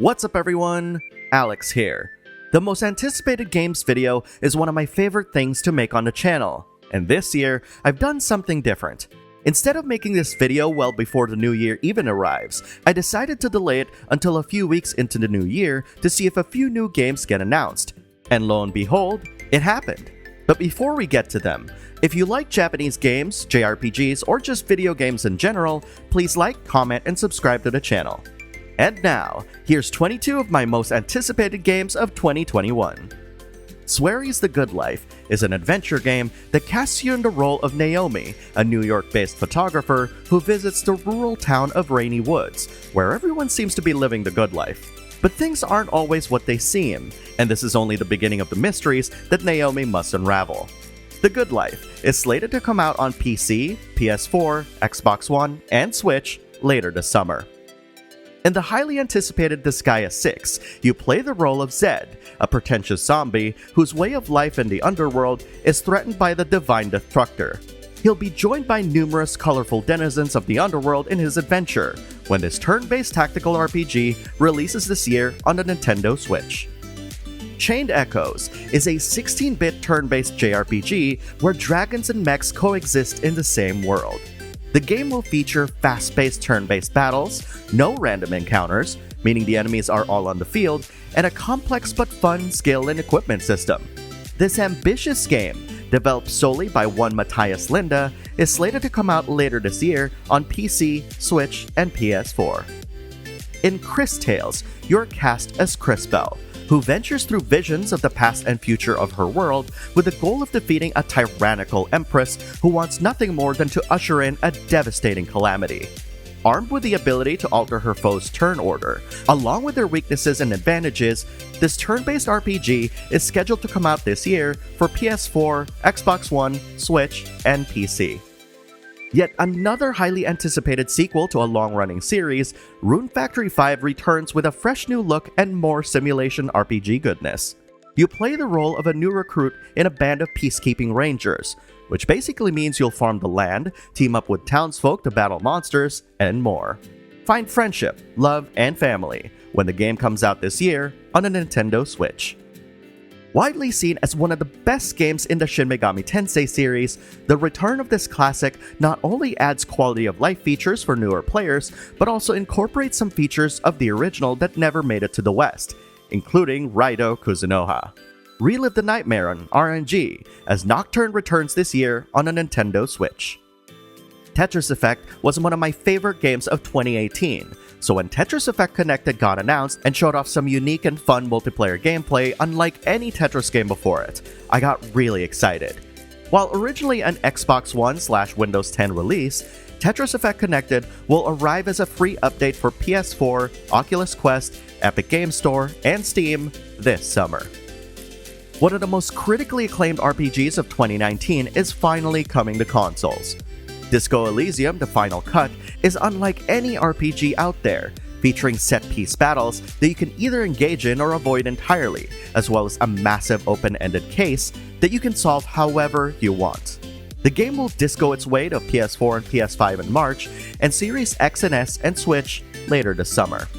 What's up everyone? Alex here. The most anticipated games video is one of my favorite things to make on the channel, and this year I've done something different. Instead of making this video well before the new year even arrives, I decided to delay it until a few weeks into the new year to see if a few new games get announced. And lo and behold, it happened. But before we get to them, if you like Japanese games, JRPGs, or just video games in general, please like, comment, and subscribe to the channel. And now, here's 22 of my most anticipated games of 2021. Swery's The Good Life is an adventure game that casts you in the role of Naomi, a New York-based photographer who visits the rural town of Rainy Woods, where everyone seems to be living the good life. But things aren't always what they seem, and this is only the beginning of the mysteries that Naomi must unravel. The Good Life is slated to come out on PC, PS4, Xbox One, and Switch later this summer. In the highly anticipated Disgaea 6, you play the role of Zed, a pretentious zombie whose way of life in the underworld is threatened by the Divine Destructor. He'll be joined by numerous colorful denizens of the underworld in his adventure, when this turn-based tactical RPG releases this year on the Nintendo Switch. Chained Echoes is a 16-bit turn-based JRPG where dragons and mechs coexist in the same world. The game will feature fast-paced turn-based battles, no random encounters, meaning the enemies are all on the field, and a complex but fun skill and equipment system. This ambitious game, developed solely by one Matthias Linda, is slated to come out later this year on PC, Switch, and PS4. In Chris Tales, you're cast as Crispell, who ventures through visions of the past and future of her world with the goal of defeating a tyrannical empress who wants nothing more than to usher in a devastating calamity. Armed with the ability to alter her foe's turn order, along with their weaknesses and advantages, this turn-based RPG is scheduled to come out this year for PS4, Xbox One, Switch, and PC. Yet another highly anticipated sequel to a long-running series, Rune Factory 5 returns with a fresh new look and more simulation RPG goodness. You play the role of a new recruit in a band of peacekeeping rangers, which basically means you'll farm the land, team up with townsfolk to battle monsters, and more. Find friendship, love, and family when the game comes out this year on a Nintendo Switch. Widely seen as one of the best games in the Shin Megami Tensei series, the return of this classic not only adds quality of life features for newer players, but also incorporates some features of the original that never made it to the West, including Raido Kuzunoha. Relive the nightmare on RNG, as Nocturne returns this year on a Nintendo Switch. Tetris Effect was one of my favorite games of 2018, so when Tetris Effect Connected got announced and showed off some unique and fun multiplayer gameplay unlike any Tetris game before it, I got really excited. While originally an Xbox One/Windows 10 release, Tetris Effect Connected will arrive as a free update for PS4, Oculus Quest, Epic Games Store, and Steam this summer. One of the most critically acclaimed RPGs of 2019 is finally coming to consoles. Disco Elysium: The Final Cut is unlike any RPG out there, featuring set-piece battles that you can either engage in or avoid entirely, as well as a massive open-ended case that you can solve however you want. The game will disco its way to PS4 and PS5 in March, and Series X and S and Switch later this summer.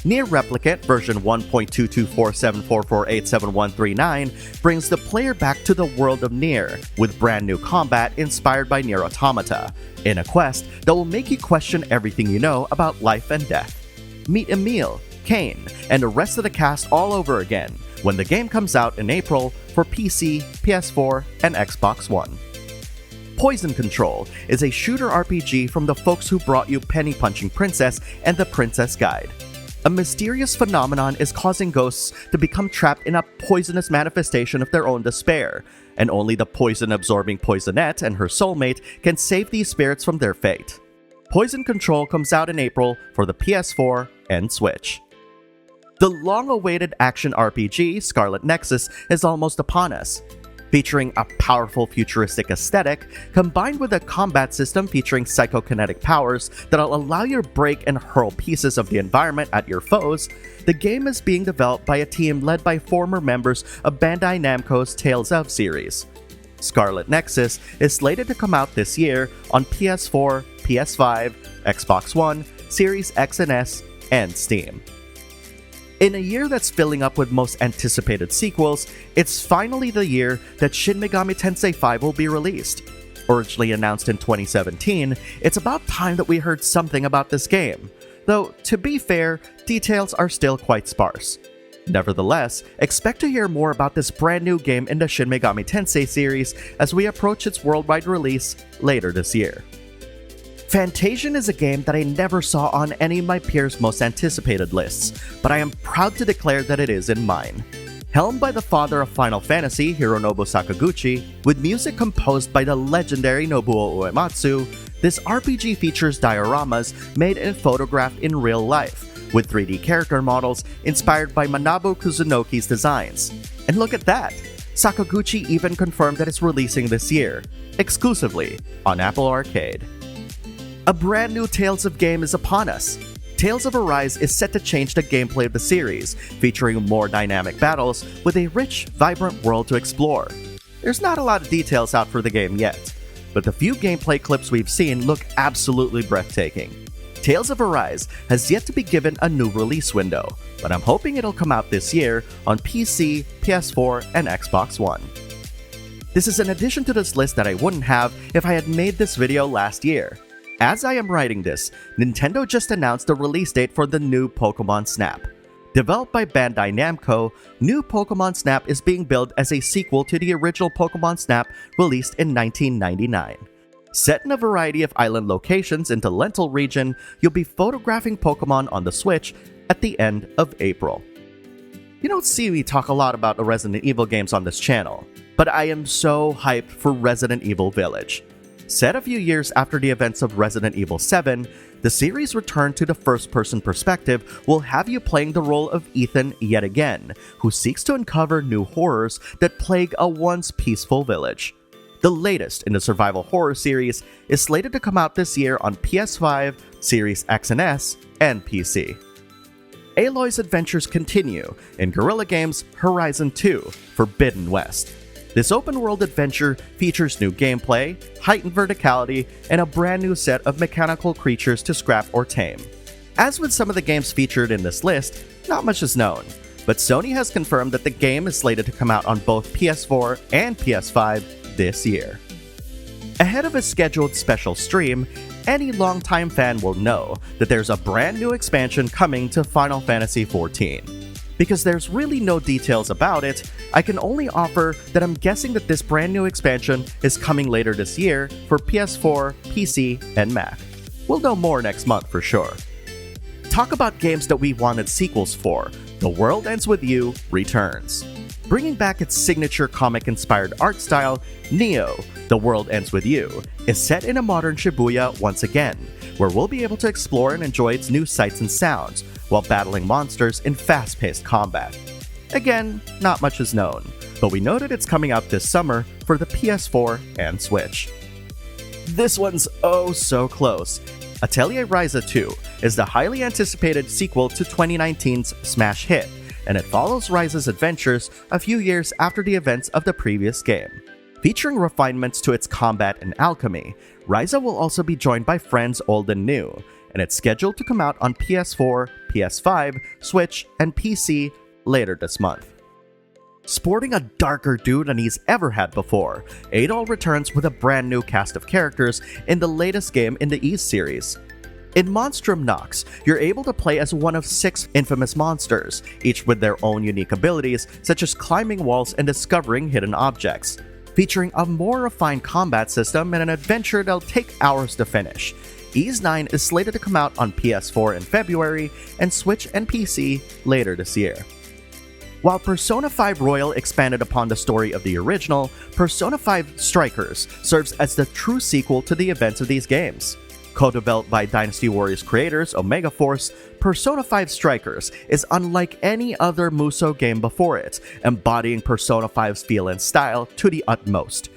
NieR Replicant version 1.22474487139 brings the player back to the world of NieR, with brand new combat inspired by NieR Automata, in a quest that will make you question everything you know about life and death. Meet Emil, Kane, and the rest of the cast all over again when the game comes out in April for PC, PS4, and Xbox One. Poison Control is a shooter RPG from the folks who brought you Penny Punching Princess and The Princess Guide. A mysterious phenomenon is causing ghosts to become trapped in a poisonous manifestation of their own despair, and only the poison-absorbing Poisonette and her soulmate can save these spirits from their fate. Poison Control comes out in April for the PS4 and Switch. The long-awaited action RPG Scarlet Nexus is almost upon us. Featuring a powerful futuristic aesthetic, combined with a combat system featuring psychokinetic powers that'll allow you to break and hurl pieces of the environment at your foes, the game is being developed by a team led by former members of Bandai Namco's Tales of series. Scarlet Nexus is slated to come out this year on PS4, PS5, Xbox One, Series X and S, and Steam. In a year that's filling up with most anticipated sequels, it's finally the year that Shin Megami Tensei 5 will be released. Originally announced in 2017, it's about time that we heard something about this game. Though, to be fair, details are still quite sparse. Nevertheless, expect to hear more about this brand new game in the Shin Megami Tensei series as we approach its worldwide release later this year. Fantasian is a game that I never saw on any of my peers' most anticipated lists, but I am proud to declare that it is in mine. Helmed by the father of Final Fantasy, Hironobu Sakaguchi, with music composed by the legendary Nobuo Uematsu, this RPG features dioramas made and photographed in real life, with 3D character models inspired by Manabu Kuzunoki's designs. And look at that! Sakaguchi even confirmed that it's releasing this year, exclusively on Apple Arcade. A brand new Tales of game is upon us. Tales of Arise is set to change the gameplay of the series, featuring more dynamic battles with a rich, vibrant world to explore. There's not a lot of details out for the game yet, but the few gameplay clips we've seen look absolutely breathtaking. Tales of Arise has yet to be given a new release window, but I'm hoping it'll come out this year on PC, PS4, and Xbox One. This is an addition to this list that I wouldn't have if I had made this video last year. As I am writing this, Nintendo just announced the release date for the new Pokemon Snap. Developed by Bandai Namco, new Pokemon Snap is being billed as a sequel to the original Pokemon Snap released in 1999. Set in a variety of island locations in the Lentil region, you'll be photographing Pokemon on the Switch at the end of April. You don't see me talk a lot about the Resident Evil games on this channel, but I am so hyped for Resident Evil Village. Set a few years after the events of Resident Evil 7, the series' return to the first-person perspective will have you playing the role of Ethan yet again, who seeks to uncover new horrors that plague a once peaceful village. The latest in the survival horror series is slated to come out this year on PS5, Series X and S, and PC. Aloy's adventures continue in Guerrilla Games' Horizon 2: Forbidden West. This open-world adventure features new gameplay, heightened verticality, and a brand new set of mechanical creatures to scrap or tame. As with some of the games featured in this list, not much is known, but Sony has confirmed that the game is slated to come out on both PS4 and PS5 this year. Ahead of a scheduled special stream, any longtime fan will know that there's a brand new expansion coming to Final Fantasy XIV. Because there's really no details about it, I can only offer that I'm guessing that this brand new expansion is coming later this year for PS4, PC, and Mac. We'll know more next month for sure. Talk about games that we wanted sequels for. The World Ends With You returns. Bringing back its signature comic-inspired art style, Neo: The World Ends With You is set in a modern Shibuya once again, where we'll be able to explore and enjoy its new sights and sounds, while battling monsters in fast-paced combat. Again, not much is known, but we know that it's coming out this summer for the PS4 and Switch. This one's oh so close. Atelier Ryza 2 is the highly anticipated sequel to 2019's smash hit, and it follows Ryza's adventures a few years after the events of the previous game. Featuring refinements to its combat and alchemy, Ryza will also be joined by friends old and new, and it's scheduled to come out on PS4, PS5, Switch, and PC later this month. Sporting a darker dude than he's ever had before, Adol returns with a brand new cast of characters in the latest game in the Ys series. In Monstrum Nox, you're able to play as one of 6 infamous monsters, each with their own unique abilities such as climbing walls and discovering hidden objects. Featuring a more refined combat system and an adventure that'll take hours to finish, Ys 9 is slated to come out on PS4 in February and Switch and PC later this year. While Persona 5 Royal expanded upon the story of the original, Persona 5 Strikers serves as the true sequel to the events of these games. Co-developed by Dynasty Warriors creators Omega Force, Persona 5 Strikers is unlike any other Musou game before it, embodying Persona 5's feel and style to the utmost.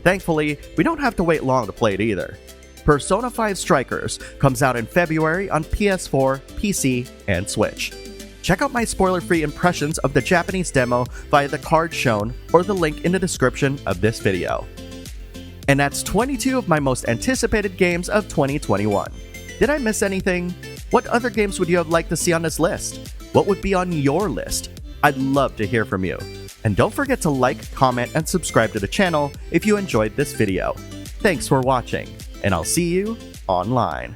Thankfully, we don't have to wait long to play it either. Persona 5 Strikers comes out in February on PS4, PC, and Switch. Check out my spoiler-free impressions of the Japanese demo via the card shown or the link in the description of this video. And that's 22 of my most anticipated games of 2021. Did I miss anything? What other games would you have liked to see on this list? What would be on your list? I'd love to hear from you. And don't forget to like, comment, and subscribe to the channel if you enjoyed this video. Thanks for watching, and I'll see you online.